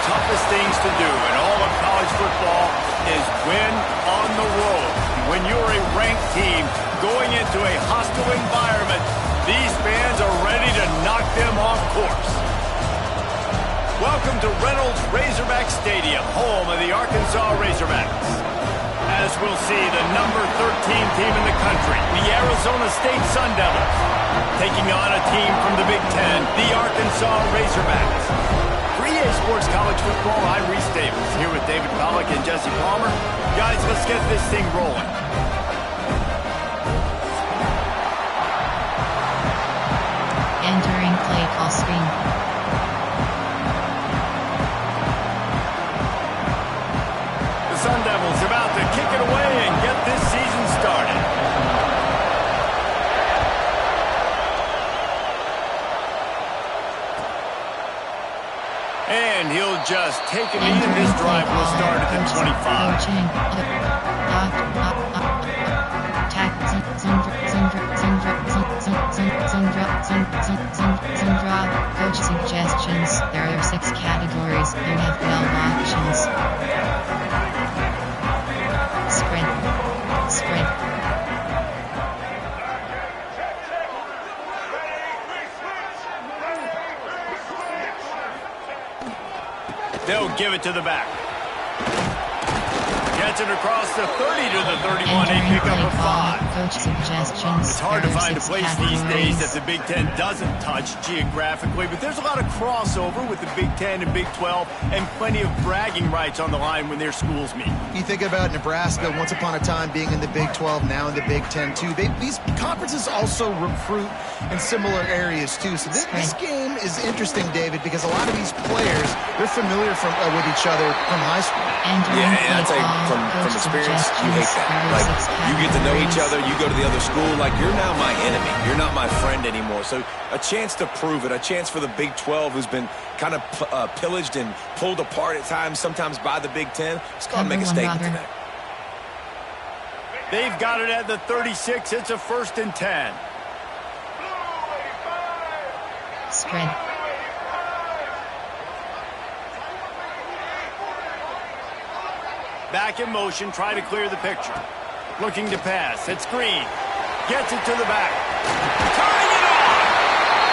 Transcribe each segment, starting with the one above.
toughest things to do in all of college football is win on the road. When you're a ranked team going into a hostile environment, these fans are ready to knock them off course. Welcome to Reynolds Razorback Stadium, home of the Arkansas Razorbacks. As we'll see, the number 13 team in the country, the Arizona State Sun Devils, taking on a team from the Big Ten, the Arkansas Razorbacks. For EA Sports College Football, I'm Reese Davis, here with David Pollack and Jesse Palmer. Guys, let's get this thing rolling. Entering play call screen. The Sun Devils about to kick it away and get this season started. And he'll just take a knee, and this drive will start at the 25. Coach suggestions. There are 6 categories. You have 12 options. Sprint. They'll give it to the back. Gets it across the 30 to the 31. A pickup of 5. Coach suggestions. It's hard to find a place these days that the Big Ten doesn't touch geographically, but there's a lot of crossover with the Big Ten and Big 12 and plenty of bragging rights on the line when their schools meet. You think about Nebraska, once upon a time being in the Big 12, now in the Big Ten too. These conferences also recruit in similar areas too. So this game is interesting, David, because a lot of these players, they're familiar with each other from high school. And I'd say from experience, you hate that. Like, you get to know each other, you go to the other school, like, you're now my enemy. You're not my friend anymore. So a chance to prove it, a chance for the Big 12, who's been kind of pillaged and pulled apart at times, sometimes by the Big 10. Let's go and make a statement today. They've got it at the 36. It's a 1st and 10. Spread. Back in motion, try to clear the picture. Looking to pass. It's Green. Gets it to the back. Tying it on!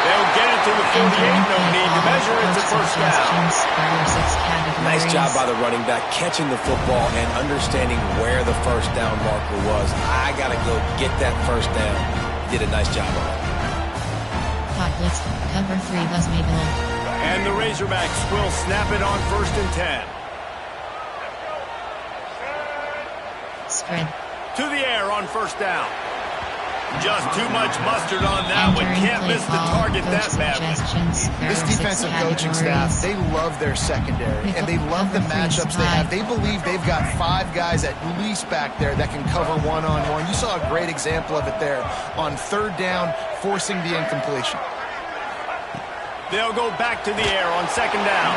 They'll get it to the 48. No need to measure. It's a 1st down. Nice job by the running back, catching the football and understanding where the 1st down marker was. I got to go get that 1st down. Did a nice job on it. Hot blitz. Cover 3 was made below. And the Razorbacks will snap it on 1st and 10. Spread. To the air on 1st down. Just too much mustard on that one. Can't miss the target that badly. This defensive coaching staff, they love their secondary, and they love the matchups they have. They believe they've got 5 guys at least back there that can cover one-on-one. You saw a great example of it there on 3rd down, forcing the incompletion. They'll go back to the air on 2nd down.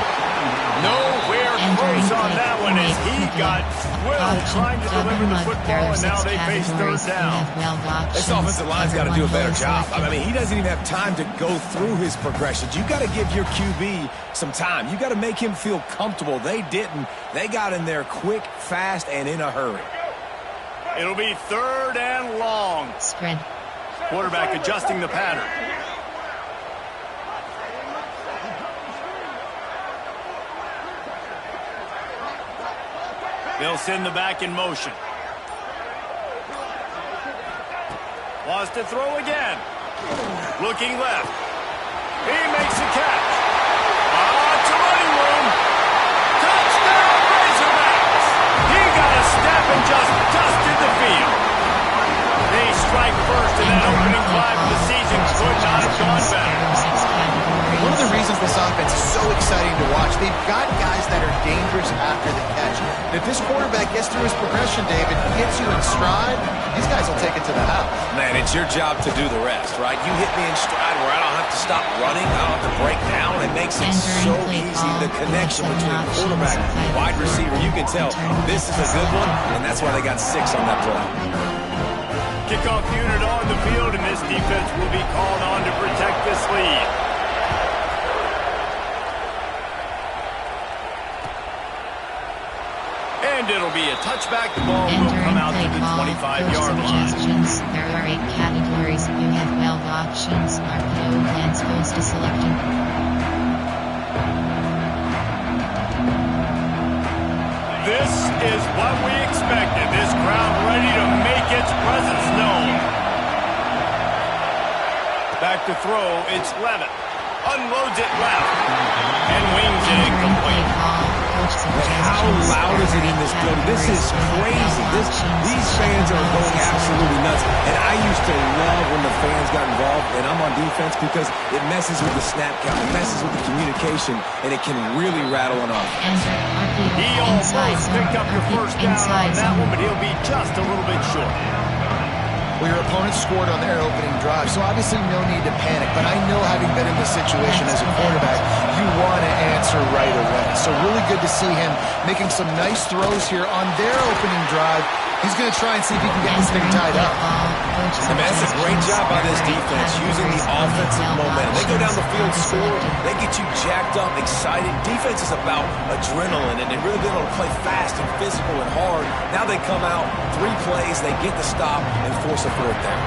Nowhere close on that one as he got well trying to deliver the football, and now they face 3rd down. This offensive line's got to do a better job. I mean, he doesn't even have time to go through his progressions. You got to give your QB some time. You got to make him feel comfortable. They didn't. They got in there quick, fast, and in a hurry. It'll be 3rd and long. Spread. Quarterback adjusting the pattern. They'll send the back in motion. Wants to throw again. Looking left. He makes a catch. It's a running room. Touchdown, Razorbacks. He got a step and just dusted the field. They strike first in that opening drive of the season. Could not have gone better. One of the reasons this offense is so exciting to watch, they've got guys that are dangerous after the catch. If this quarterback gets through his progression, David, hits you in stride, these guys will take it to the house. Man, it's your job to do the rest, right? You hit me in stride where I don't have to stop running, I don't have to break down. It makes it so easy. The connection between quarterback and wide receiver, you can tell this is a good one, and that's why they got 6 on that play. Kickoff unit on the field, and this defense will be called on to protect this lead. And it'll be a touchback. The ball will come out to the 25-yard line. There are 8 categories. You have 12 options. RPO plans goes to selected. This is what we expected. This crowd ready to make its presence known. Back to throw. It's Levitt. Unloads it left. And wings it incomplete. How loud is it in this building? This is crazy. These fans are going absolutely nuts. And I used to love when the fans got involved, and I'm on defense because it messes with the snap count, it messes with the communication, and it can really rattle an offense. He almost picked up the first down on that one, but he'll be just a little bit short. Well, your opponent scored on their opening drive, so obviously no need to panic. But I know, having been in this situation as a quarterback, you want to answer right away. So really good to see him making some nice throws here on their opening drive. He's going to try and see if he can get this thing tied up. And that's a great job by this defense, using the offensive momentum. They go down the field, score, they get you jacked up, excited. Defense is about adrenaline, and they've really been able to play fast and physical and hard. Now they come out, 3 plays, they get the stop and force a 4th down.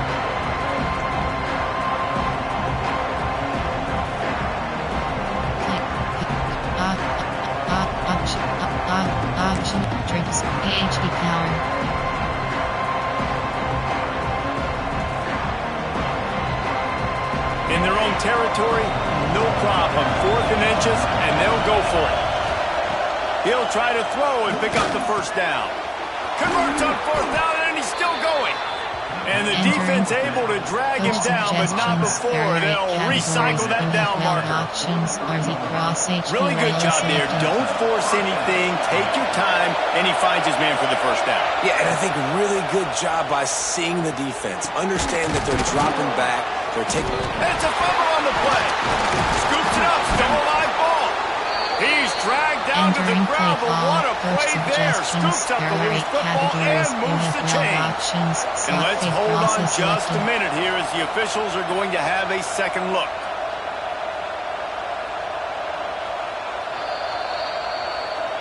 Option drinks AHP power. In their own territory, no problem. 4th and inches, and they'll go for it. He'll try to throw and pick up the first down. Converts on 4th down, and he's still going. And the defense able to drag him down, but not before. They'll recycle that down marker. Really good job there. Don't force anything. Take your time, and he finds his man for the first down. Yeah, and I think really good job by seeing the defense. Understand that they're dropping back. They're taking... It's a fumble on the play. Scoops it up. Still a live ball. He's dragged down to the ground, but what a play there. Scoops up the loose football and moves the chains. And let's hold on just a minute here as the officials are going to have a second look.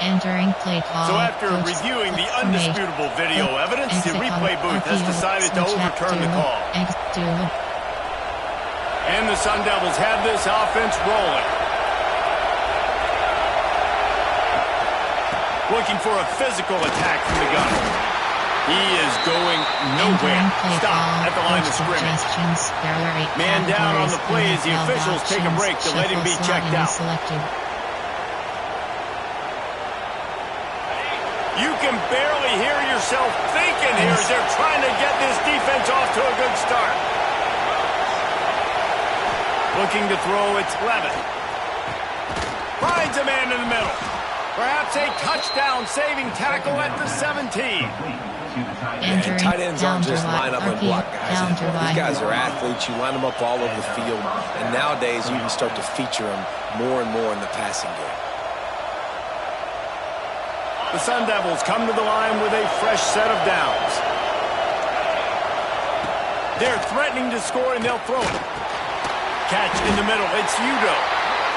Entering play call. So after reviewing the undisputable video evidence, the replay booth has decided to overturn the call. And the Sun Devils have this offense rolling. Looking for a physical attack from the gun. He is going nowhere. Stop at the line of scrimmage. Man down on the play as the officials take a break to let him be checked out. You can barely hear yourself thinking here as they're trying to get this defense off to a good start. Looking to throw, it's Levitt. Finds a man in the middle. Perhaps a touchdown-saving tackle at the 17. And tight ends aren't just line up and block guys. These guys are athletes. You line them up all over the field. And nowadays, you can start to feature them more and more in the passing game. The Sun Devils come to the line with a fresh set of downs. They're threatening to score, and they'll throw it. Catch in the middle. It's Udo.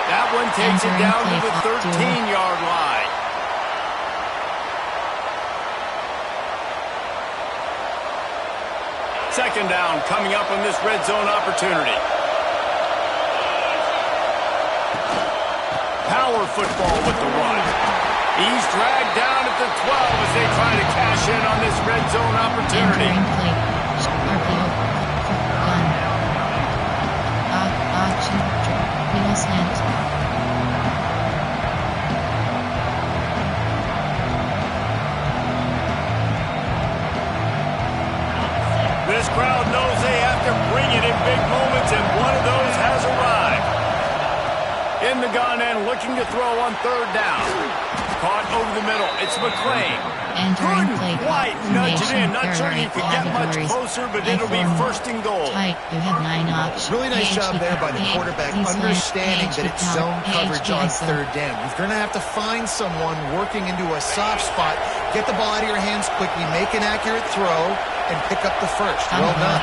That one takes it down to the 13-yard line. Second down coming up on this red zone opportunity. Power football with the run. He's dragged down at the 12 as they try to cash in on this red zone opportunity. This crowd knows they have to bring it in big moments, and one of those has arrived. In the gun and looking to throw on 3rd down. Caught over the middle. It's McClain. Couldn't quite nudge it in. Not sure he could get much closer, but it'll be 1st and goal. You have 9 options. Really nice job there by the quarterback, understanding that it's zone coverage on 3rd down. You're going to have to find someone working into a soft spot, get the ball out of your hands quickly, make an accurate throw, and pick up the first. Well done.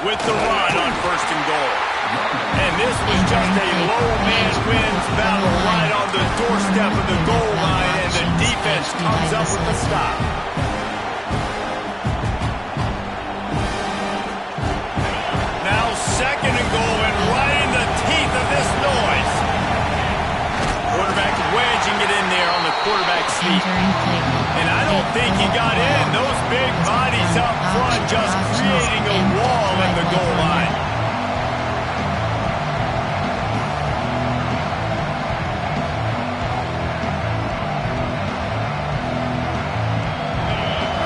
With the run on 1st and goal. And this was just a low man wins battle right on on the doorstep of the goal line, and the defense comes up with the stop. Now 2nd and goal, and right in the teeth of this noise. Quarterback wedging it in there on the quarterback sneak. And I don't think he got in. Those big bodies up front just creating a wall in the goal line.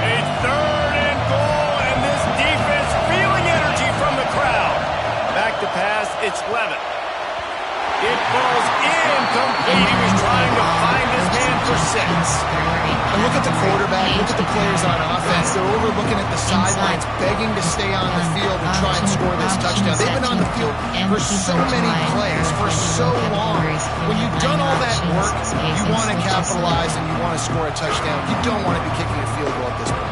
A 3rd and goal, and this defense feeling energy from the crowd. Back to pass, it's Levitt. It falls incomplete. He was trying to find his man for 6. And look at the quarterback, look at the players on offense. They're overlooking at the sidelines, begging to stay on the field and try and score this touchdown. They've been on the field for so many plays, for so long. When you've done all that work, you want to capitalize and you want to score a touchdown. You don't want to be kicking a field goal at this point.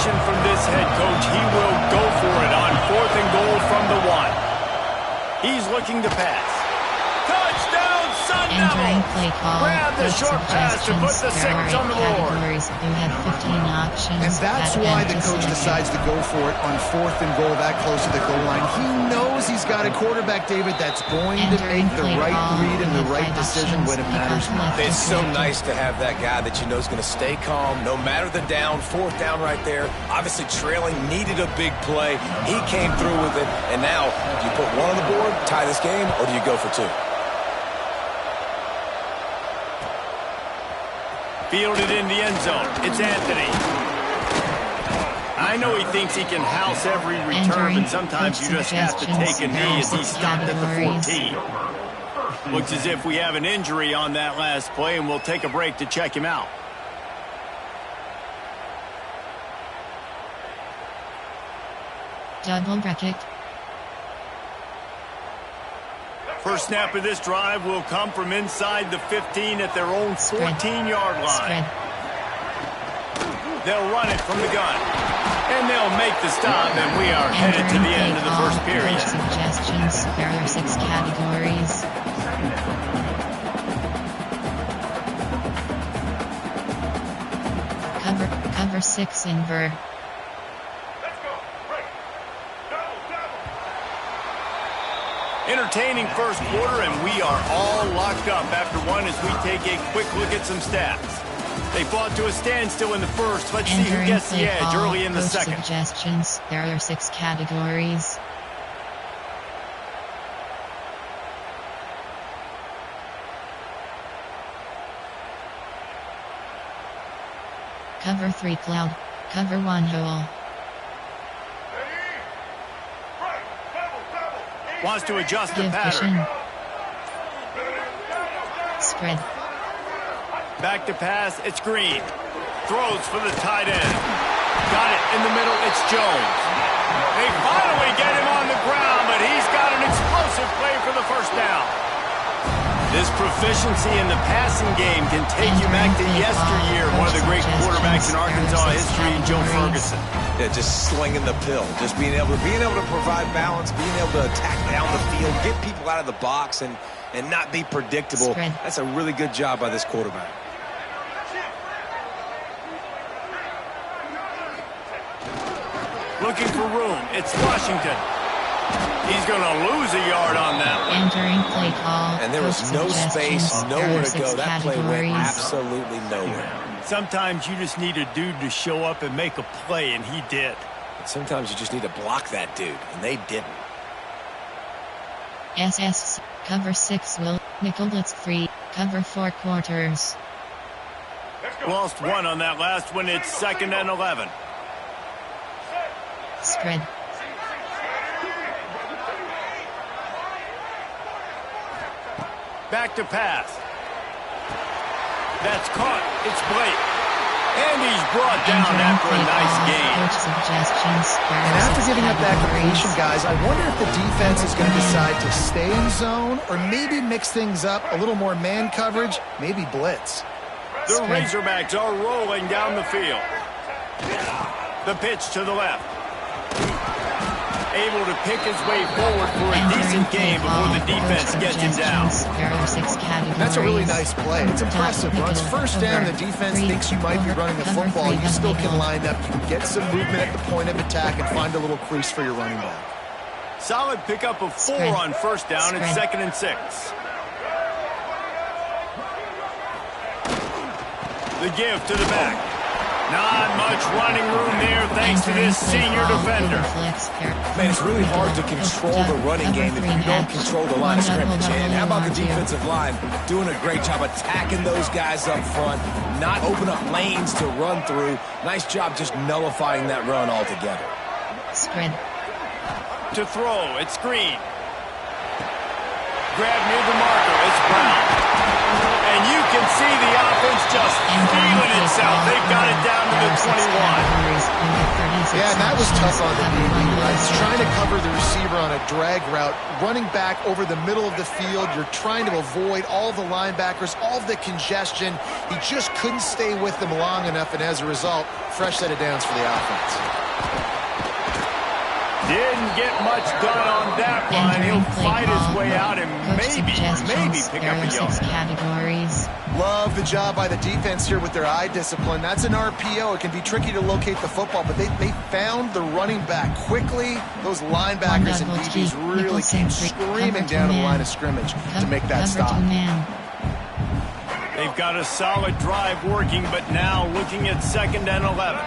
From this head coach, he will go for it on 4th and goal from the 1. He's looking to pass. Touchdown, Sun Devils! Grab the short pass to put the 6 on the board. And that's why the coach decides to go for it on 4th and goal that close to the goal line. He knows he's got a quarterback, David, that's going to make the right read and the right decision when it matters most. It's so nice to have that guy that you know is going to stay calm no matter the down. 4th down right there. Obviously trailing, needed a big play. He came through with it. And now, do you put 1 on the board, tie this game, or do you go for 2? Fielded in the end zone. It's Anthony. I know he thinks he can house every return, but sometimes you just have to take a knee as he stopped at the 14. Looks as if we have an injury on that last play, and we'll take a break to check him out. Double bracket. First snap of this drive will come from inside the 15 at their own 14-yard line. They'll run it from the gun. And they'll make the stop, and we are headed to the end of the first period. Suggestions. There are 6 categories. Cover 6 inver. Entertaining first quarter, and we are all locked up after 1 as we take a quick look at some stats. They fought to a standstill in the first. Let's see who gets the edge early in the second. Suggestions. There are 6 categories. Cover 3 cloud. Cover 1 hole. Wants to adjust the pattern. Spread. Back to pass, it's Green. Throws for the tight end. Got it in the middle, it's Jones. They finally get him on the ground, but he's got an explosive play for the first down. This proficiency in the passing game can take you back to yesteryear, one of the great quarterbacks in Arkansas history, Joe Ferguson. Yeah, just slinging the pill, just being able to provide balance, being able to attack down the field, get people out of the box, and not be predictable. Spread. That's a really good job by this quarterback. Looking for room, it's Washington. He's going to lose a yard on that one. Entering play call. And there was no space, nowhere to go. That play went absolutely nowhere. Sometimes you just need a dude to show up and make a play, and he did. And sometimes you just need to block that dude, and they didn't. SS. Cover 6 will. Nickel blitz free. Cover 4 quarters. Lost 1 on that last one. It's 2nd and 11. Spread. Back to pass. That's caught. It's Blake. And he's brought down after a nice game. And after giving up that completion, guys, I wonder if the defense is going to decide to stay in zone or maybe mix things up, a little more man coverage, maybe blitz. The Razorbacks are rolling down the field. The pitch to the left. able to pick his way forward for a decent game before the defense gets him down. That's a really nice play. It's impressive. Once first down, the defense thinks you might be running the football. You still can line up. You can get some movement at the point of attack and find a little crease for your running back. Solid pickup of 4 on first down. It's 2nd and 6. The give to the back. Not much running room there thanks to this senior defender. Man, it's really hard to control the running game if you don't control the line of scrimmage. And how about the defensive line doing a great job attacking those guys up front, not open up lanes to run through. Nice job just nullifying that run altogether. Spread. To throw, it's Green. Grab near the marker, it's Brown. And you can see the offense just feeling itself. They've got it down to the 21. Yeah, and that was tough on the DB, right? He's trying to cover the receiver on a drag route, running back over the middle of the field. You're trying to avoid all the linebackers, all the congestion. He just couldn't stay with them long enough, and as a result, fresh set of downs for the offense. Didn't get much done on that line. He'll fight his way out and maybe pick up a yard. Categories. Love the job by the defense here with their eye discipline. That's an RPO. It can be tricky to locate the football, but they found the running back quickly. Those linebackers and DBs really came screaming down to the line of scrimmage to make that stop. They've got a solid drive working, but now looking at 2nd and 11.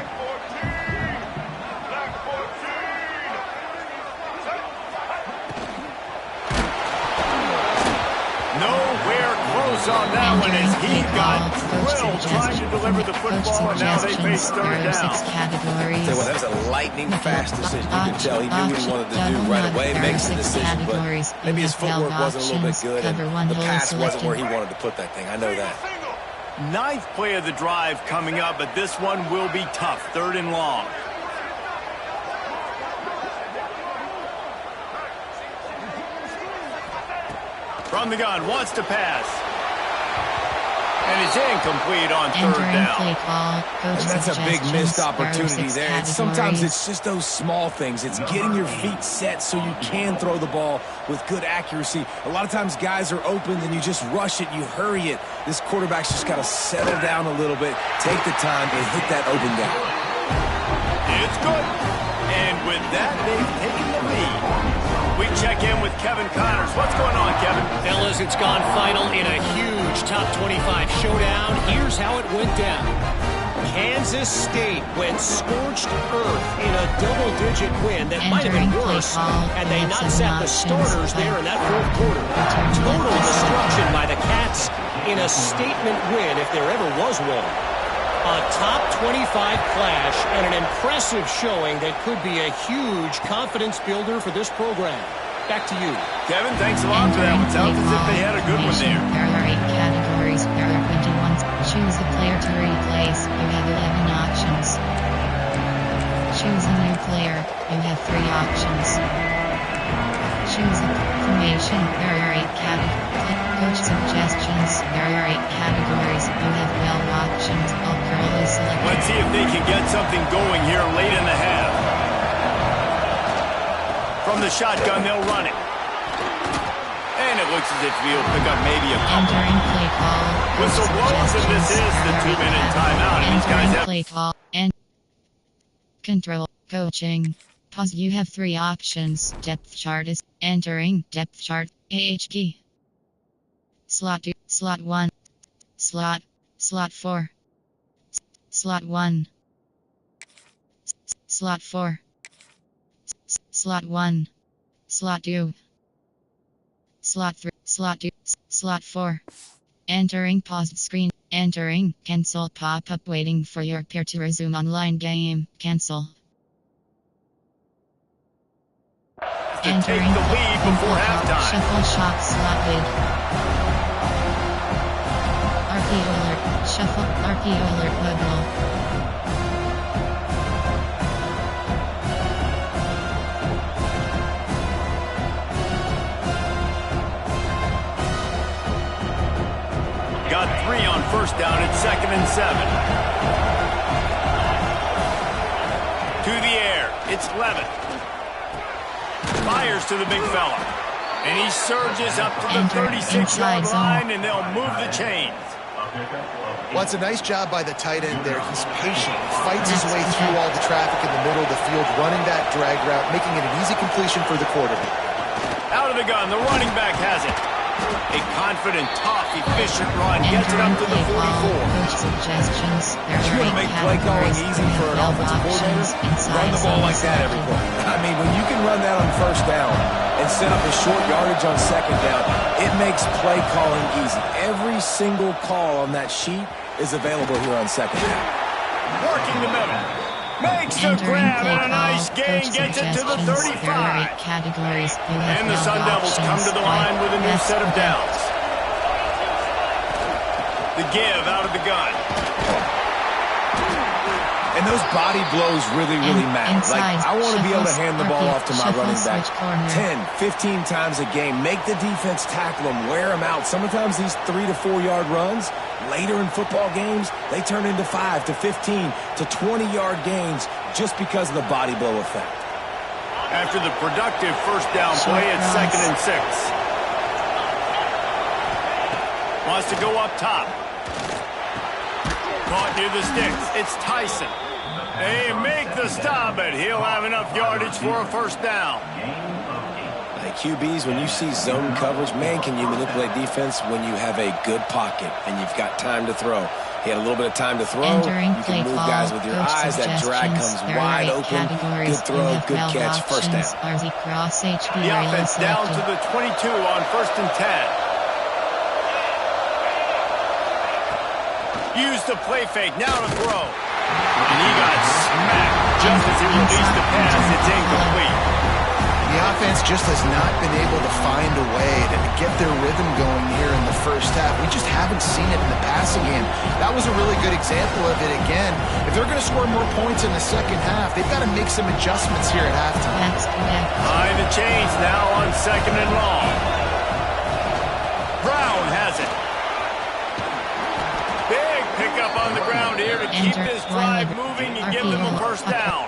Nowhere close on that one as he got drilled trying to deliver the football, and now they face 3rd down. Well, that was a lightning-fast decision. You can tell he knew what he wanted to do right away, makes the decision, but maybe his footwork wasn't a little bit good, and the pass wasn't where he wanted to put that thing. I know that. 9th play of the drive coming up, but this one will be tough. 3rd and long. From the gun, wants to pass. And it's incomplete on 3rd down. And that's a big missed opportunity there. Sometimes it's just those small things. It's getting your feet set so you can throw the ball with good accuracy. A lot of times guys are open and you just rush it, you hurry it. This quarterback's just got to settle down a little bit, take the time, and hit that open down. It's good. And with that, they've taken the lead. We check in with Kevin Connors. What's going on, Kevin? Fellas, it's gone final in a huge top 25 showdown. Here's how it went down. Kansas State went scorched earth in a double-digit win that might have been worse had they not sat the starters there in that 4th quarter. Total destruction by the Cats in a statement win if there ever was one. A top 25 clash and an impressive showing that could be a huge confidence builder for this program. Back to you. Kevin, thanks a lot for that one. Sounds as if they had a good one there. There are 8 categories. There are 21. Choose a player to replace. You have 11 options. Choose a new player. You have 3 options. Choose a formation. There are 8 categories. Coach suggestions. There are 8 categories. You have 12 options. All currently selected. Let's see if they can get something going here late in the half. From the shotgun, they'll run it. And it looks as if he'll pick up maybe a couple. Entering play call. Whistle blows, and this is the 2-minute timeout. And these guys have play call and control coaching. Pause. You have 3 options. Depth chart is entering depth chart. key. Slot 2, slot 1, slot 4, slot 1, slot 4, slot 1, slot 2, slot 3, slot 2, slot 4. Entering paused screen. Entering cancel pop-up waiting for your peer to resume online game. Cancel. Take the lead before halftime. Shuffle shot slotted. RPO alert. Shuffle. RPO alert bubble. Got 3 on first down at 2nd and 7. To the air. It's Levitt. Fires to the big fella. And he surges up to the 36-yard line, and they'll move the chains. Well, it's a nice job by the tight end there. He's patient. He fights his way through all the traffic in the middle of the field, running that drag route, making it an easy completion for the quarterback. Out of the gun, the running back has it. A confident, tough, efficient run gets it up to the 44. Suggestions. You want to make play calling easy for an offensive coordinator? Run the ball like that every play. I mean, when you can run that on first down and set up a short yardage on second down, it makes play calling easy. Every single call on that sheet is available here on second down. Working the middle. Makes the grab and a nice gain, gets it to the 35. And the Sun Devils come to the line with a new set of downs. The give out of the gun. And those body blows really matter. Like, I want to be able to hand the ball off to my running back 10, 15 times a game. Make the defense tackle them, wear them out. Sometimes these 3 to 4 yard runs, later in football games, they turn into 5 to 15 to 20-yard gains just because of the body blow effect. After the productive first down play, it's 2nd and 6. Wants to go up top. Caught near the sticks. It's Tyson. They make the stop, but he'll have enough yardage for a first down. Like QBs, when you see zone coverage, man, can you manipulate defense when you have a good pocket and you've got time to throw. He had a little bit of time to throw. You can move guys with your eyes. That drag comes wide open. Good throw, good catch, first down. The offense down to the 22 on 1st and 10. Used the play fake, now to throw. And he got smacked just as he released the pass. It's incomplete. The offense just has not been able to find a way to get their rhythm going here in the first half. We just haven't seen it in the passing game. That was a really good example of it again. If they're going to score more points in the second half, they've got to make some adjustments here at halftime. Behind the chains now on 2nd and long. Brown has it. Big pickup on the ground here to keep this drive moving and give them a first down.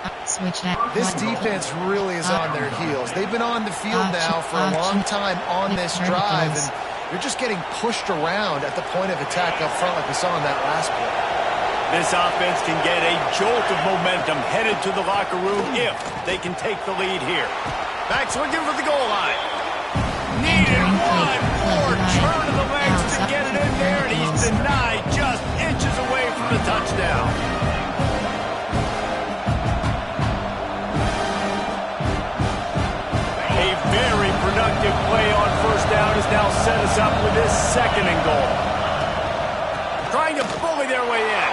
This defense really is on their heels. They've been on the field now for a long time on this drive, and they're just getting pushed around at the point of attack up front like we saw in that last play. This offense can get a jolt of momentum headed to the locker room if they can take the lead here. Back swinging for the goal line. Needed one more turn of the legs to get it in there, and he's denied just inches away from the touchdown. A very productive play on first down has now set us up with this 2nd and goal. Trying to bully their way in.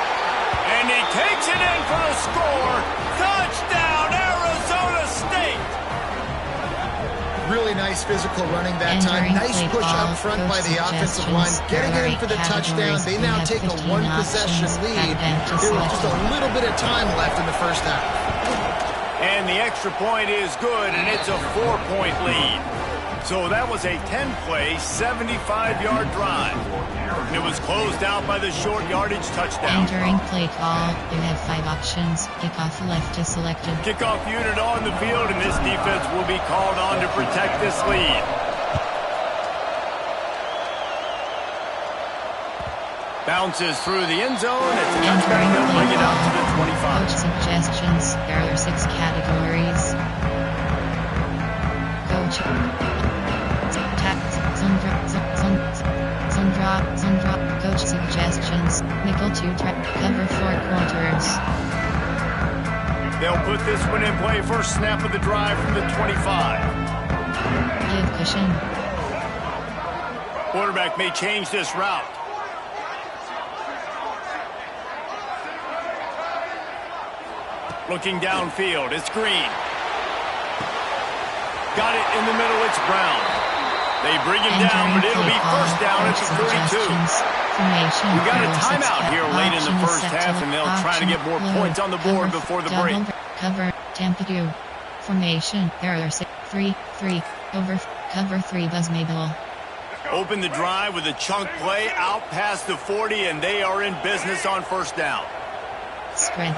And he takes it in for the score. Touchdown, Arizona State! Really nice physical running that time. Nice push up front by the offensive line. Getting in for the touchdown. They now take a one-possession lead. There was just a little bit of time left in the first half. And the extra point is good, and it's a 4-point lead. So that was a 10-play, 75-yard drive. And it was closed out by the short yardage touchdown. Entering play call, you have 5 options. Kickoff left is selected. Kickoff unit on the field, and this defense will be called on to protect this lead. Bounces through the end zone. It's a touchback. They'll bring it out to the 25. Coach suggestions. There are 6 categories. Coach. Sun drop. Coach suggestions. Nickel 2 track. Cover 4 quarters. They'll put this one in play. First snap of the drive from the 25. Give cushion. Quarterback may change this route. Looking downfield, it's Green. Got it in the middle, it's Brown. They bring him down, but it'll be first down at the 32. We got a timeout here late in the first half, and they'll try to get more points on the board before the break. Cover, Tampa 2. Formation, there are 3, over, cover 3 Buzz Mabel. Open the drive with a chunk play out past the 40, and they are in business on first down. Spread.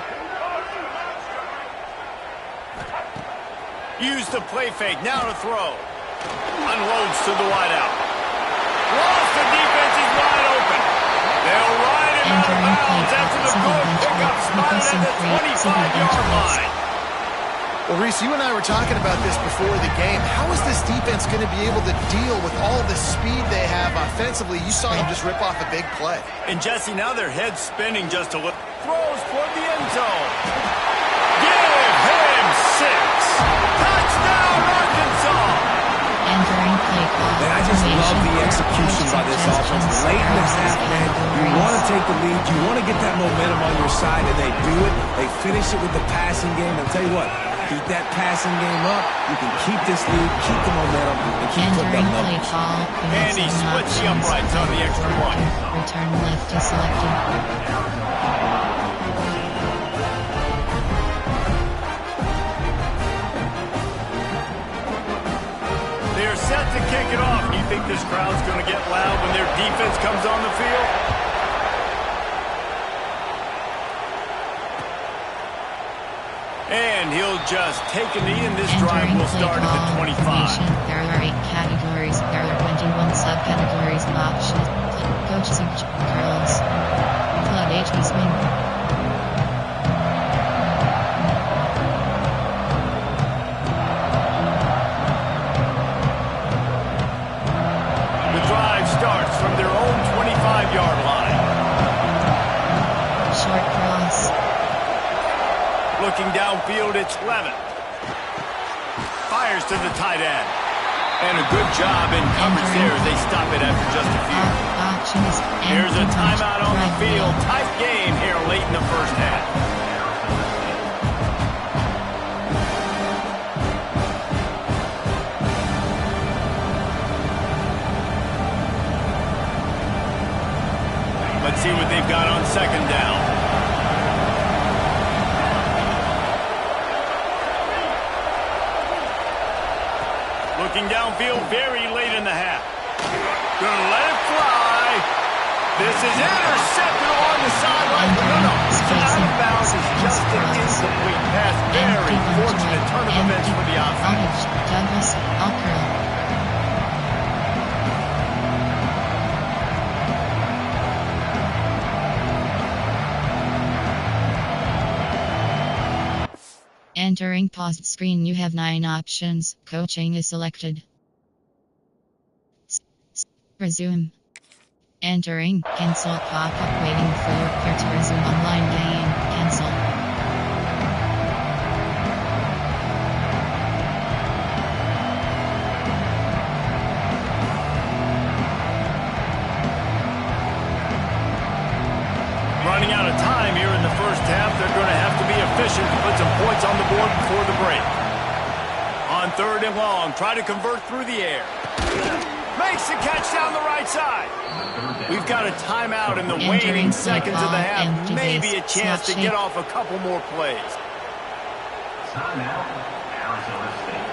Use the play fake, now to throw. Unloads to the wideout. Lost, the defense is wide open. They'll ride him out of bounds after the good pickup spotted at the 25-yard line. Well, Reese, you and I were talking about this before the game. How is this defense going to be able to deal with all the speed they have offensively? You saw them just rip off a big play. And Jesse, now their head's spinning just a little. Throws toward the end zone. Give him 6. Touchdown, Arkansas. Entering play clock. Man, I just love the execution by this offense. Late in the half, man, you want to take the lead. You want to get that momentum on your side, and they do it. They finish it with the passing game. I'll tell you what, keep that passing game up. You can keep this lead, keep the momentum, and keep putting up numbers. And he splits the uprights on the extra point. Return left is selected. They're set to kick it off. You think this crowd's going to get loud when their defense comes on the field? And he'll just take a knee, and this drive will start at the 25. There are 8 categories. There are 21 subcategories of options. Coaches and girls. Flood HB swing. The drive starts from their own 25-yard line. Short cross. Looking downfield, it's Levin. Fires to the tight end. And a good job in coverage there as they stop it after just a few. Options. Here's a timeout on the field. Tight game here late in the first half. Let's see what they've got on second down. Looking downfield very late in the half. Gonna let it fly. This is intercepted along the sideline. No. Out of bounds is just an incomplete pass. Very fortunate turn of events for the offense. Douglas Alcurl. Entering paused screen, you have 9 options. Coaching is selected. Resume. Entering cancel pop-up waiting for your player to resume online game. Cancel. Running out of time here in the first half. They're going to have to be efficient to put some points on the board before the break. On 3rd and long, try to convert through the air. Makes the catch down the right side. We've got a timeout in the waning seconds of the half. Maybe a chance to get off a couple more plays. Timeout, Arizona State.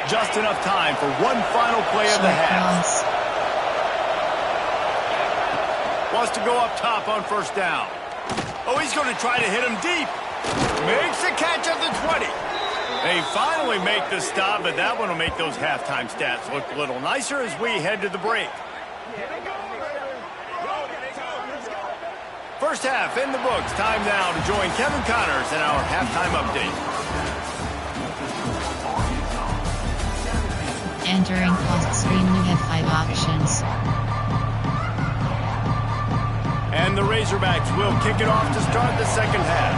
Just enough time for one final play of the half. Wants to go up top on first down. Oh, he's going to try to hit him deep. Makes the catch at the 20. They finally make the stop, but that one will make those halftime stats look a little nicer as we head to the break. First half in the books. Time now to join Kevin Connors in our halftime update. Entering paused screen, you have 5 options. And the Razorbacks will kick it off to start the second half.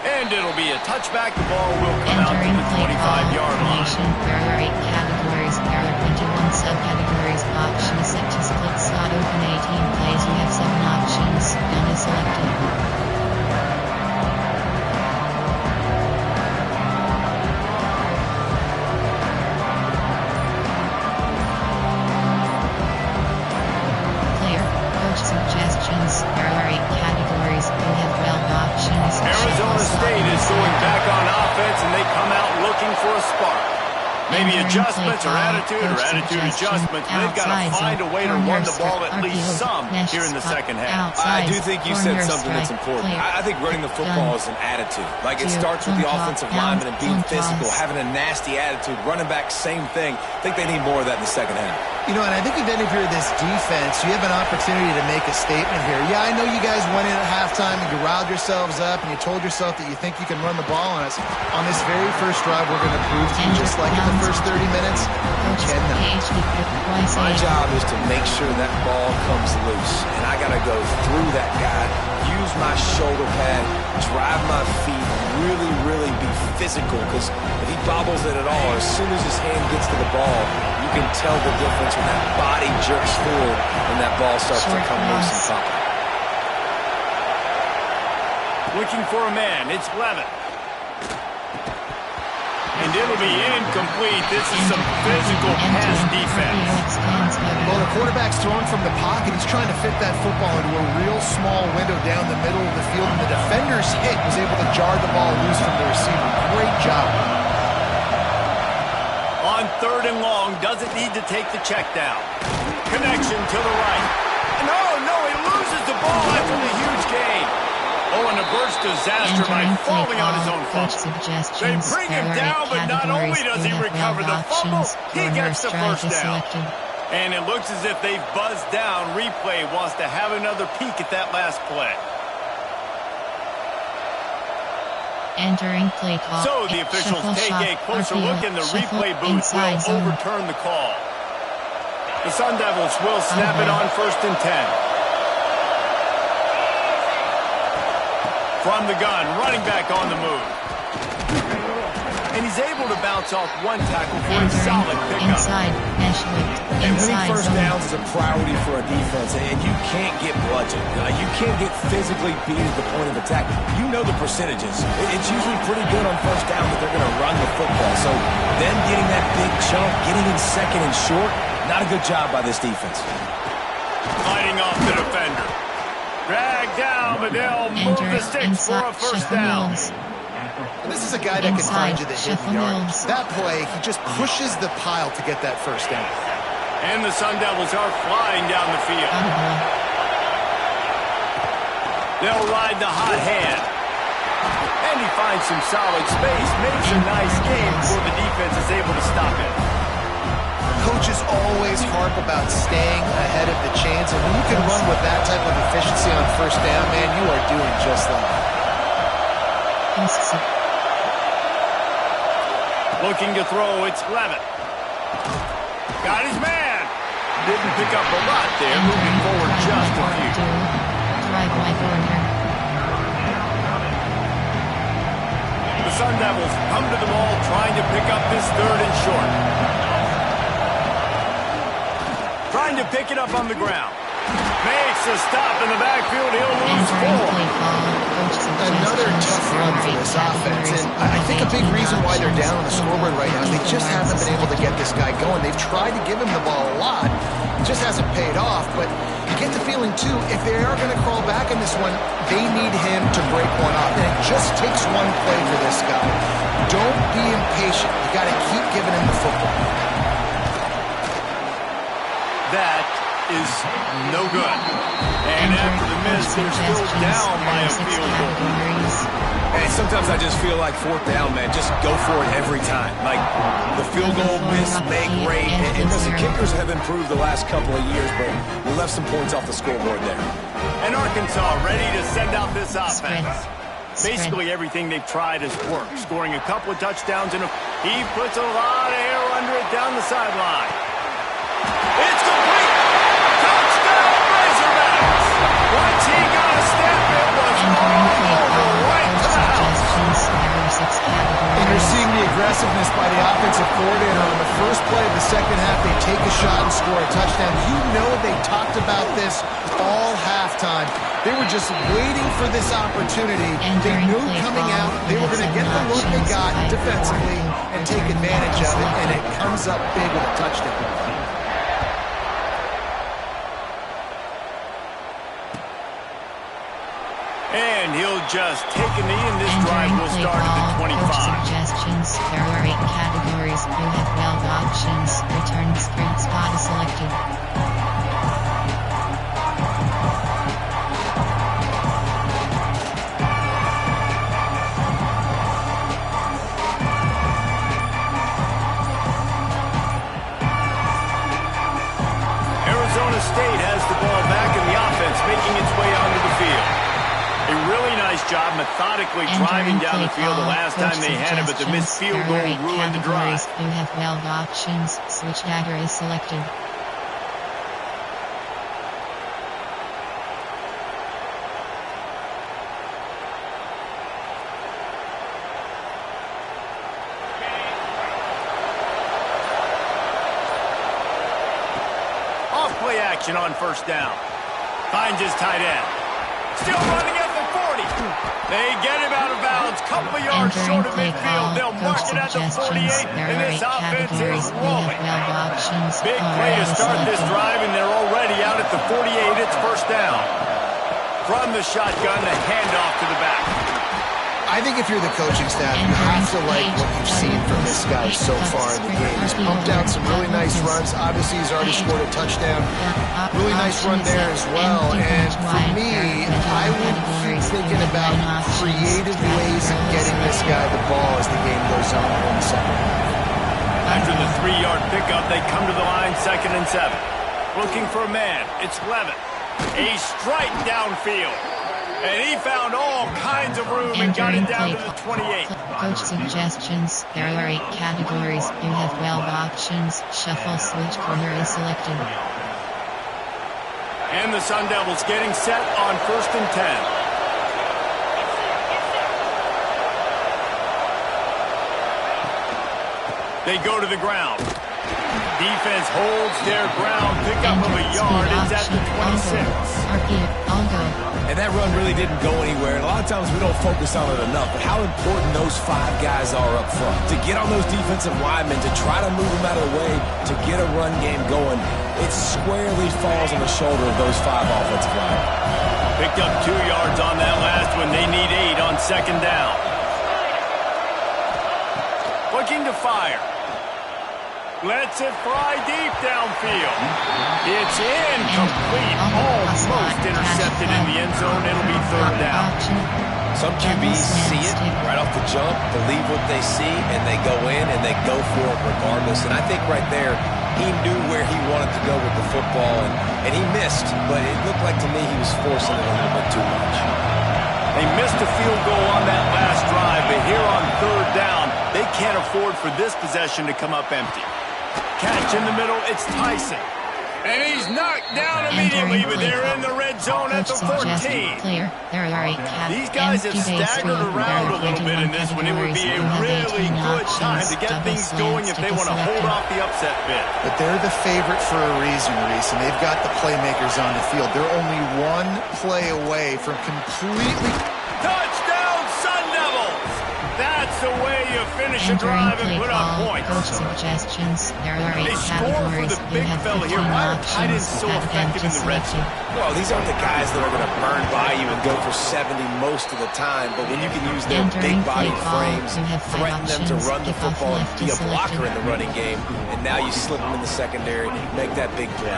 And it'll be a touchback. The ball will come out to the 25-yard line. There are 8 categories. There are 21 subcategories. Options set to split slot open 18 plays. You have 7 options. None is selected. Suggestions. Maybe adjustments or attitude adjustments. They've got to find a way to run the ball at least some here in the second half. I do think you said something that's important. I think running the football is an attitude. Like, it starts with the offensive lineman and being physical, having a nasty attitude. Running back, same thing. I think they need more of that in the second half. You know, and I think even if you're this defense, you have an opportunity to make a statement here. Yeah, I know you guys went in at halftime and you riled yourselves up and you told yourself that you think you can run the ball on us. On this very first drive, we're going to prove to you, just like in the first 30 minutes, you cannot. My job is to make sure that ball comes loose, and I got to go through that guy, use my shoulder pad, drive my feet, really be physical, because if he bobbles it at all, as soon as his hand gets to the ball, you can tell the difference when that body jerks forward and that ball starts to come loose and pop. Looking for a man. It's Levin. And it'll be incomplete. This is some physical pass defense. Well, the quarterback's throwing from the pocket. He's trying to fit that football into a real small window down the middle of the field, and the defender's hit was able to jar the ball loose from the receiver. Great job. On 3rd and long, doesn't need to take the check down. Connection to the right. No, he loses the ball after the huge gain. Oh, and a burst disaster by falling on his own fumble. They bring him down, but not only does he recover the fumble, he gets the first down. And it looks as if they've buzzed down. Replay wants to have another peek at that last play. Entering play call. So the officials take a closer look in the replay booth. Will overturn the call. The Sun Devils will snap it on 1st and 10. From the gun, running back on the move. And he's able to bounce off one tackle for a solid pickup. And winning first downs is a priority for a defense, and you can't get bludgeoned. You can't get physically beat at the point of attack. You know the percentages. It's usually pretty good on first down that they're going to run the football. So them getting that big chunk, getting in second and short, not a good job by this defense. Fighting off the defender. Drag down, but they'll move the sticks for a first down. And this is a guy that can find you the hidden yards. That play, he just pushes the pile to get that first down. And the Sun Devils are flying down the field. They'll ride the hot hand. And he finds some solid space, makes a nice game before the defense is able to stop it. Coaches always harp about staying ahead of the chains, and when you can run with that type of efficiency on first down, man, you are doing just that. Looking to throw, it's Levin. Got his man. Didn't pick up a lot there, moving forward just a few. The Sun Devils come to the ball, trying to pick up this 3rd and short. Trying to pick it up on the ground. Makes a stop in the backfield. He'll lose 4. Another tough run for this offense. And I think a big reason why they're down on the scoreboard right now is they just haven't been able to get this guy going. They've tried to give him the ball a lot. It just hasn't paid off. But you get the feeling, too, if they are going to crawl back in this one, they need him to break one off. And it just takes one play for this guy. Don't be impatient. You got to keep giving him the football. That is no good. And after the miss, they're still down by a field goal. And sometimes I just feel like 4th down, man. Just go for it every time. Like the field goal miss, make rate. And listen, kickers have improved the last couple of years, but we left some points off the scoreboard there. And Arkansas ready to send out this offense. Basically everything they've tried has worked. Scoring a couple of touchdowns, and he puts a lot of air under it down the sideline. It's complete! Touchdown, Razorbacks! Once he got a step, it was all over right to the house. And you're seeing the aggressiveness by the offensive coordinator on the first play of the second half. They take a shot and score a touchdown. You know they talked about this all halftime. They were just waiting for this opportunity. They knew coming out they were going to get the look they got defensively and take advantage of it, and it comes up big with a touchdown. And he'll just take a knee, and this drive will start at the 25. Suggestions. There are 8 categories. You have 12 options. Return screen spot is selected. Arizona State has the ball back in the offense, making its way onto the field. A really nice job methodically driving down the field the last time they had it, but the missed field goal ruined the drive. You have 12 options. Switch dagger is selected. Off-play action on first down. Finds his tight end. Still running at the 40. They get him out of bounds. Couple of yards short of midfield. They'll mark it at the 48, and this offense is rolling. Big play to start this drive, and they're already out at the 48. It's first down. From the shotgun, the handoff to the back. I think if you're the coaching staff, you have to like what you've seen from this guy so far in the game. He's pumped out some really nice runs. Obviously, he's already scored a touchdown. Really nice run there as well. And for me, I would keep thinking about creative ways of getting this guy the ball as the game goes on in the second half. After the 3-yard pickup, they come to the line, 2nd and 7. Looking for a man. It's Levin. A strike downfield. And he found all kinds of room and got it down to the 28. Coach suggestions. There are 8 categories. You have 12 options. Shuffle switch corner is selected. And the Sun Devils getting set on 1st and 10. They go to the ground. Defense holds their ground. Pickup of a yard. It's at the 26. Algo. And that run really didn't go anywhere. And a lot of times we don't focus on it enough. But how important those 5 guys are up front. To get on those defensive linemen, to try to move them out of the way, to get a run game going, it squarely falls on the shoulder of those 5 offensive linemen. Picked up 2 yards on that last one. They need 8 on 2nd down. Looking to fire. Lets it fly deep downfield. It's incomplete. Almost intercepted in the end zone. It'll be 3rd down. Some QBs see it right off the jump, believe what they see, and they go in and they go for it regardless. And I think right there, he knew where he wanted to go with the football, and he missed, but it looked like to me he was forcing it a little bit too much. They missed a field goal on that last drive, but here on 3rd down, they can't afford for this possession to come up empty. Catch in the middle, it's Tyson. And he's knocked down immediately, but they're in the red zone at the 14. These guys have staggered around a little bit in this one. It would be a really good time to get things going if they want to hold off the upset bid. But they're the favorite for a reason, Reese, and they've got the playmakers on the field. They're only 1 play away from completely... Touchdown, Sun Devils! That's the way you finish a drive and put up points. Coach suggestions. There are 8 They score for the big fella here. Why are tight ends so effective in the red zone? Well, these aren't the guys that are going to burn by you and go for 70 most of the time, but when you can use their big body frames, threaten them to run the football and be a blocker in the running game, and now you slip them in the secondary, make that big play.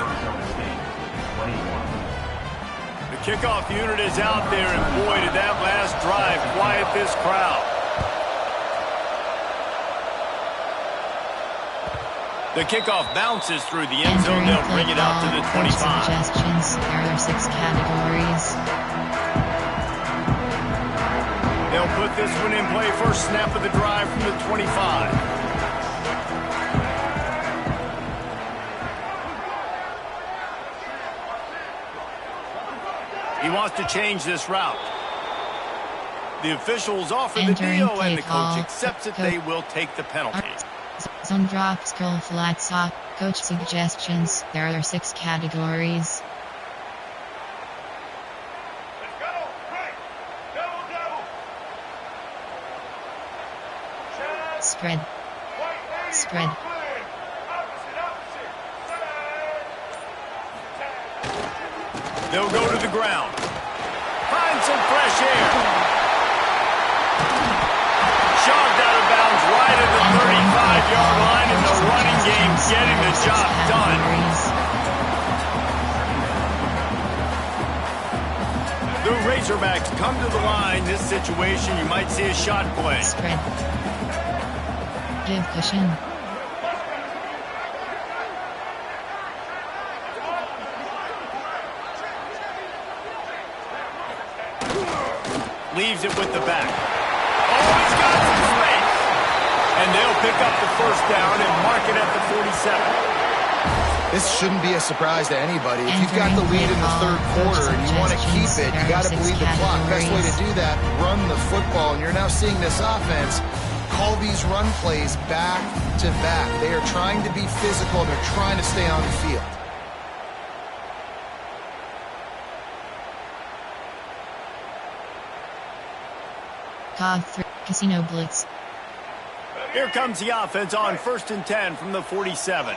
The kickoff unit is out there, and boy, did that last drive quiet this crowd. The kickoff bounces through the end zone. They'll bring it out to the 25. Suggestions. There are 6 categories. They'll put this one in play. First snap of the drive from the 25. He wants to change this route. The officials offer the deal, and the coach accepts it. They will take the penalty. Zone drop, scroll flat stop. Coach suggestions. There are 6 categories. Let's go. Right. Double. Spread. Spread. They'll go to the ground. 5 find some fresh air. Shoved out of bounds right at the 35-yard line in the running game, getting the job done. The Razorbacks come to the line. This situation, you might see a shot play. Spread. Give cushion. Leaves it with the back. Oh, he's got some space. And they'll pick up the first down and mark it at the 47. This shouldn't be a surprise to anybody. If you've got the lead in the third quarter and you want to keep it, you got to bleed the clock. Best way to do that, run the football. And you're now seeing this offense call these run plays back to back. They are trying to be physical. They're trying to stay on the field. COG 3 Casino Blitz. Here comes the offense on 1st and 10 from the 47.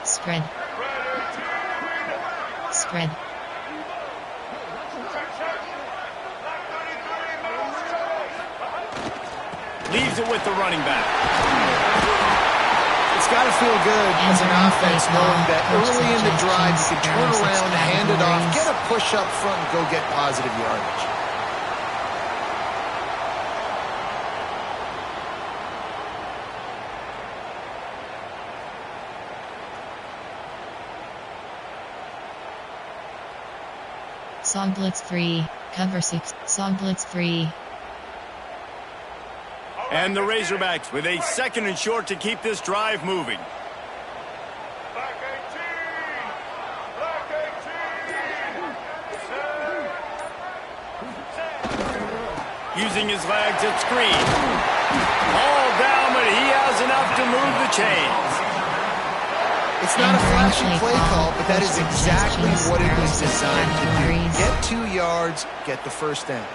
Spread. Spread. Leaves it with the running back. It's got to feel good as an offense knowing that early in the drive you can turn around, hand it off, get a push up front, and go get positive yardage. Sog Blitz 3, cover 6, Sog Blitz 3. And the Razorbacks with a 2nd and short to keep this drive moving. Using his legs at screen. All down, but he has enough to move the chains. It's not a flashy play call, but that is exactly what it was designed to do. Get 2 yards, get the first down.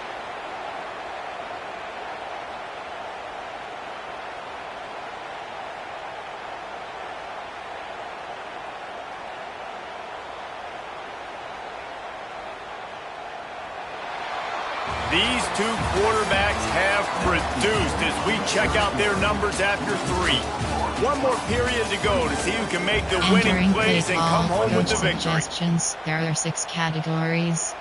These two quarterbacks have produced as we check out their numbers after 3. One more period to go to see who can make the winning plays and come home with the victory. Suggestions. There are 6 categories.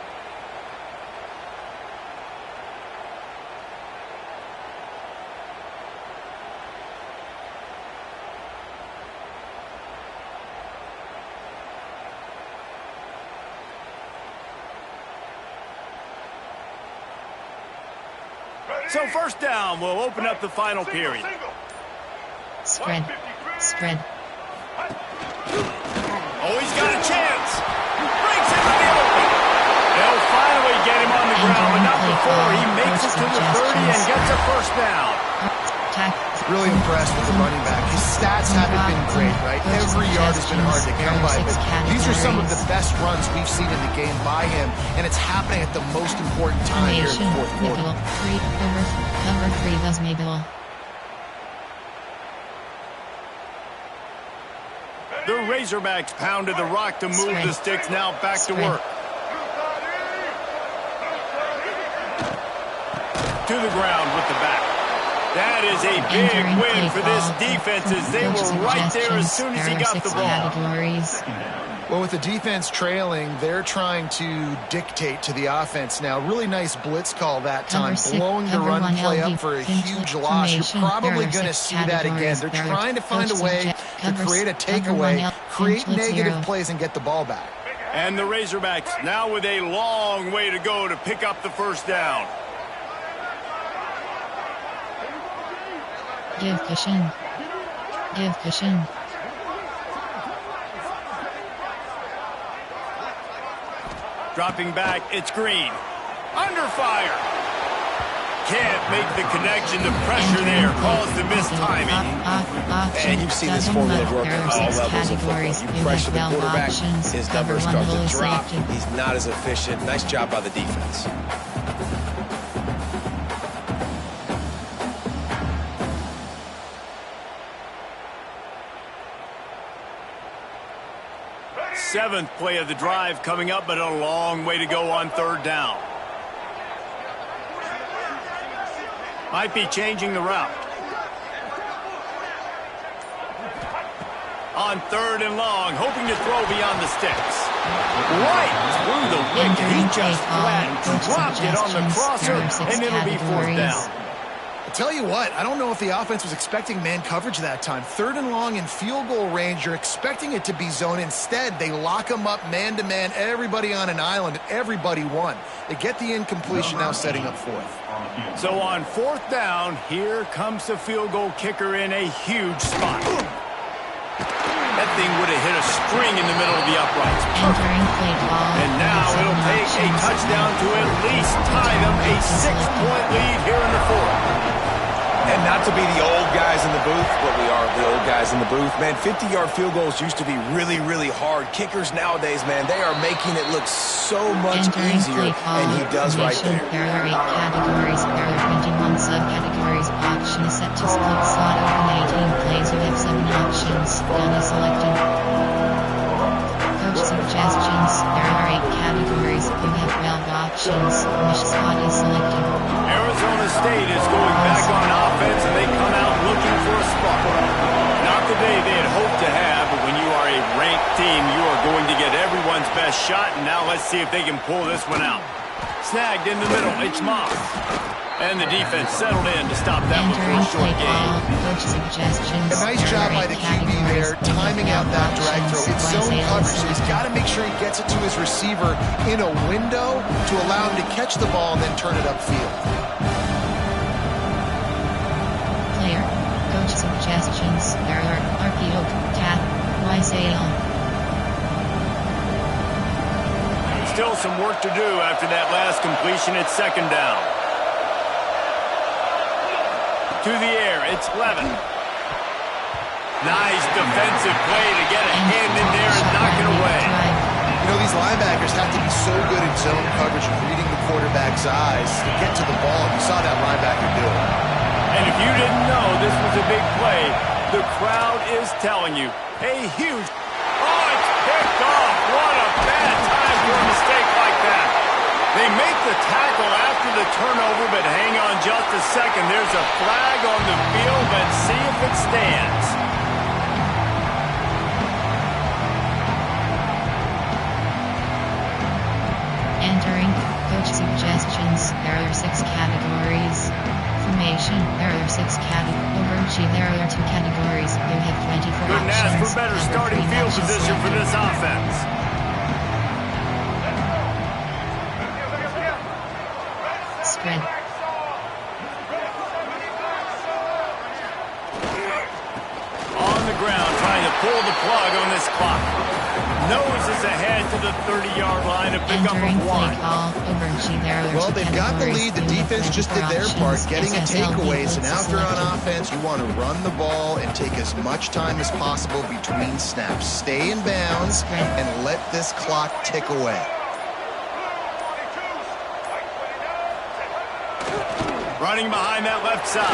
So 1st down, we'll open up the final period. Spread. Spread. Oh, he's got a chance. Breaks into the open. They'll finally get him on the ground, but not before he makes it to the 30 and gets a first down. Really impressed with the running back. His stats haven't been great, right? Every yard has been hard to come by, but these are some of the best runs we've seen in the game by him, and it's happening at the most important time here in the fourth quarter. Cover 3 was middle. The Razorbacks pounded the rock to move the sticks. Now back to work. To the ground with the back. That is a big win for this defense as they were right there as soon as he got the ball. Well, with the defense trailing, they're trying to dictate to the offense now. Really nice blitz call that time, blowing the run play up for a huge loss. You're probably going to see that again. They're trying to find a way to create a takeaway, create negative plays, and get the ball back. And the Razorbacks now with a long way to go to pick up the first down. Give cushion. Give cushion. Dropping back, it's Green. Under fire. Can't make the connection. The pressure there caused the missed timing. And you've seen this formula work at all levels of football. You pressure the quarterback, his numbers start to drop. He's not as efficient. Nice job by the defense. 7th play of the drive coming up, but a long way to go on 3rd down. Might be changing the route. On 3rd and long, hoping to throw beyond the sticks. Right through the wicket. He just flat dropped it on the crosser, and it'll be 4th down. I tell you what, I don't know if the offense was expecting man coverage that time. 3rd and long in field goal range, you're expecting it to be zone. Instead, they lock them up man-to-man, everybody on an island, and everybody won. They get the incompletion, now setting up 4th. So on 4th down, here comes the field goal kicker in a huge spot. That thing would have hit a string in the middle of the uprights. And now it'll take a touchdown to at least tie them a 6-point lead here in the 4th. And not to be the old guys in the booth, but we are the old guys in the booth. Man, 50-yard field goals used to be really, really hard. Kickers nowadays, man, they are making it look so much easier, and he does right there. There are 8 categories. There are 21 subcategories. Option is set to split slot. Open 18 plays. You have 7 options. Done is selected. Coach suggestions. There are 8 categories. You have 12 options. Which spot is selected? Arizona State is going back on offense, and they come out looking for a spot. Not the day they had hoped to have, but when you are a ranked team, you are going to get everyone's best shot, and now let's see if they can pull this one out. Snagged in the middle, it's Moss. And the defense settled in to stop that one for a short gain. A nice job by the QB there, timing out that drag throw. It's zone coverage, so he's got to make sure he gets it to his receiver in a window to allow him to catch the ball and then turn it upfield. Player, coach suggestions. There are RPO, tap, YSAL. Still some work to do after that last completion at 2nd down. To the air, it's Levin. Nice defensive play to get a hand in there and knock it away. You know, these linebackers have to be so good in zone coverage and reading the quarterback's eyes to get to the ball. You saw that linebacker do it. And if you didn't know this was a big play, the crowd is telling you. A huge... Oh, it's picked off. What a bad time for a mistake like that. They make the tackle after the turnover, but hang on just a second. There's a flag on the field. Let's see if it stands. Entering coach suggestions. There are 6 categories. Formation. There are 6 categories. Overachie. There are 2 categories. You have 24 Couldn't options. ask for better starting field position for this offense. Spread. On the ground, trying to pull the plug on this clock. Noses ahead to the 30-yard line to pick up a 1. Well, they've got the lead. The defense just did their part, getting a takeaway. So now if you're on offense, you want to run the ball and take as much time as possible between snaps. Stay in bounds and let this clock tick away. Running behind that left side.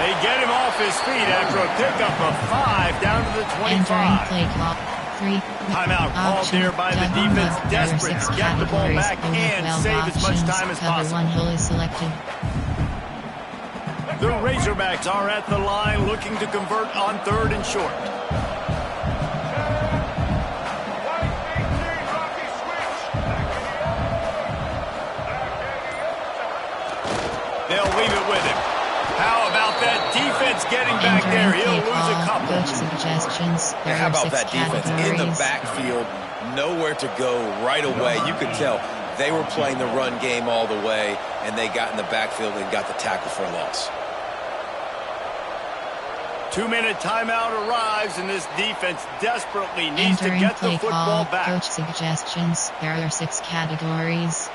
They get him off his feet after a pickup of 5 down to the 25. Timeout called there by the defense. Desperate to get the ball back and save as much time as possible. The Razorbacks are at the line looking to convert on 3rd and short. They'll leave it with him. How about that defense getting back there? He'll lose a couple. Suggestions. How about that defense in the backfield? Nowhere to go right away. You could tell they were playing the run game all the way, and they got in the backfield and got the tackle for a loss. 2-minute timeout arrives, and this defense desperately needs to get the football back. Coach suggestions. There are 6 categories.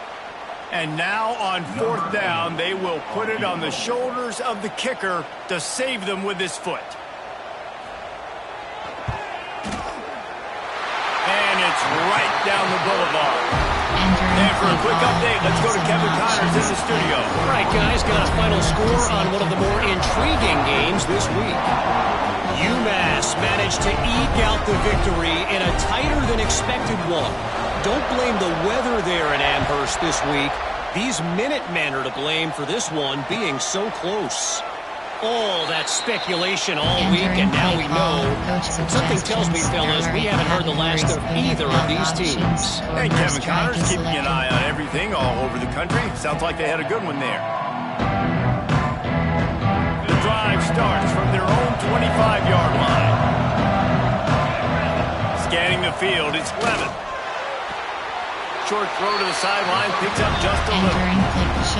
And now on 4th down, they will put it on the shoulders of the kicker to save them with his foot. And it's right down the boulevard. And for a quick update, let's go to Kevin Connors in the studio. All right, guys, got a final score on one of the more intriguing games this week. UMass managed to eke out the victory in a tighter-than-expected one. Don't blame the weather there in Amherst this week. These Minutemen are to blame for this one being so close. All that speculation all week, and now we know. Something tells me, fellas, we haven't heard the last of either of these teams. Hey, Kevin Connors keeping an eye on everything all over the country. Sounds like they had a good one there. The drive starts from their own 25-yard line. Scanning the field, it's Levin. Short throw to the sideline, picks up just a little.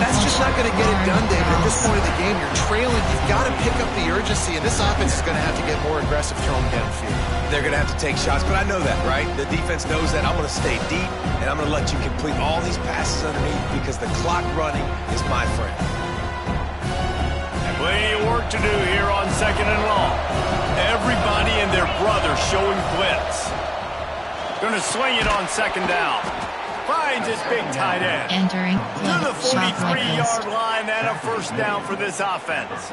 That's just not going to get it done, David. At this point of the game, you're trailing. You've got to pick up the urgency, and this offense is going to have to get more aggressive throwing downfield. They're going to have to take shots, but I know that, right? The defense knows that. I'm going to stay deep, and I'm going to let you complete all these passes underneath because the clock running is my friend. Plenty of work to do here on 2nd and long. Everybody and their brother showing blitz. Going to swing it on 2nd down. Finds his big tight end. Entering to the 43-yard line and a first down for this offense.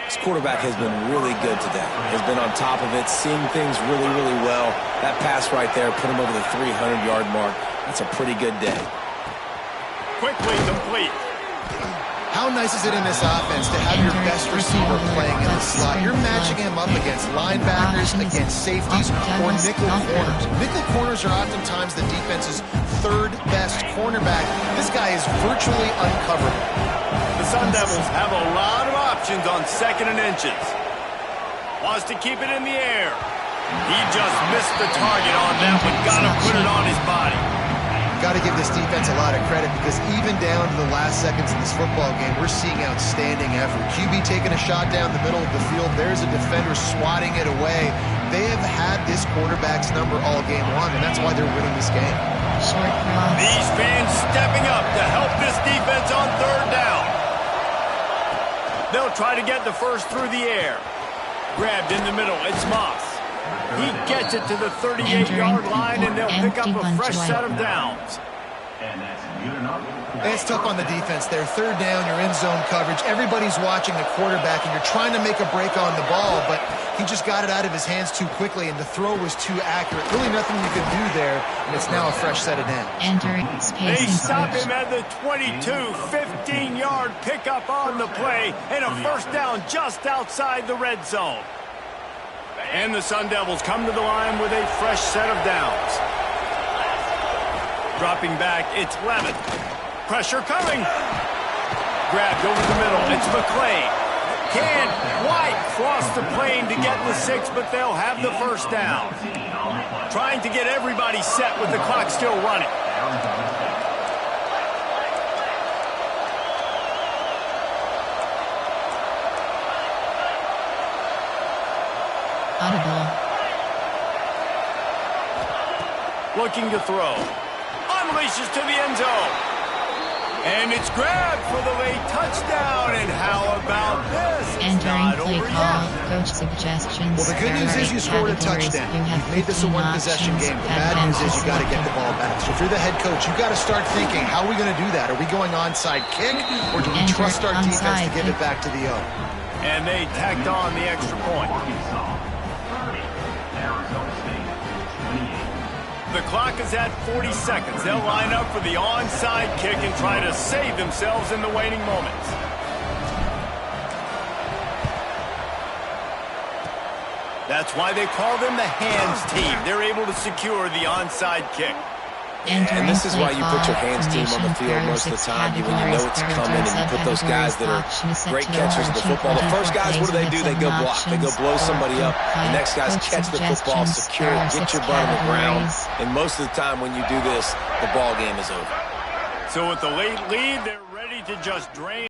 This quarterback has been really good today. Has been on top of it, seeing things really, really well. That pass right there put him over the 300-yard mark. That's a pretty good day. Quickly complete. How nice is it in this offense to have your best receiver playing in the slot? You're matching him up against linebackers, against safeties, or nickel corners. Nickel corners are oftentimes the defense's third best cornerback. This guy is virtually uncoverable. The Sun Devils have a lot of options on 2nd and inches. Wants to keep it in the air. He just missed the target on that one. Got to put it on his body. Got to give this defense a lot of credit because even down to the last seconds of this football game, we're seeing outstanding effort. QB taking a shot down the middle of the field. There's a defender swatting it away. They have had this quarterback's number all game long, and that's why they're winning this game. Short cross. These fans stepping up to help this defense on 3rd down. They'll try to get the first through the air. Grabbed in the middle. It's Moss. He gets it to the 38-yard line, and they'll pick up a fresh set of downs. It's tough on the defense there. 3rd down, you're in zone coverage. Everybody's watching the quarterback, and you're trying to make a break on the ball, but he just got it out of his hands too quickly, and the throw was too accurate. Really nothing you could do there, and it's now a fresh set of downs. Entering space. They stop him at the 22, 15-yard pickup on the play, and a first down just outside the red zone. And the Sun Devils come to the line with a fresh set of downs. Dropping back, it's Levin. Pressure coming. Grabbed over the middle, it's McClain. Can White cross the plane to get the 6, but they'll have the first down. Trying to get everybody set with the clock still running. Audible. Looking to throw. Unleashes to the end zone. And it's grabbed for the late touchdown. And how about this? Entering play call. Coach suggestions. Well, the good news is you scored a touchdown. You've made this a one-possession game. The bad news is you got to get the ball back. So if you're the head coach, you got to start thinking, how are we going to do that? Are we going onside kick, or do we trust our defense to give it back to the O? And they tacked on the extra point. The clock is at 40 seconds. They'll line up for the onside kick and try to save themselves in the waning moments. That's why they call them the hands team. They're able to secure the onside kick. And this is why you put your hands team on the field most of the time. When you know it's coming and you put those guys that are great catchers of the football. The first guys, what do? They go block. They go blow somebody up. The next guys catch the football, secure it, get your butt on the ground. And most of the time when you do this, the ball game is over. So with the late lead, they're ready to just drain.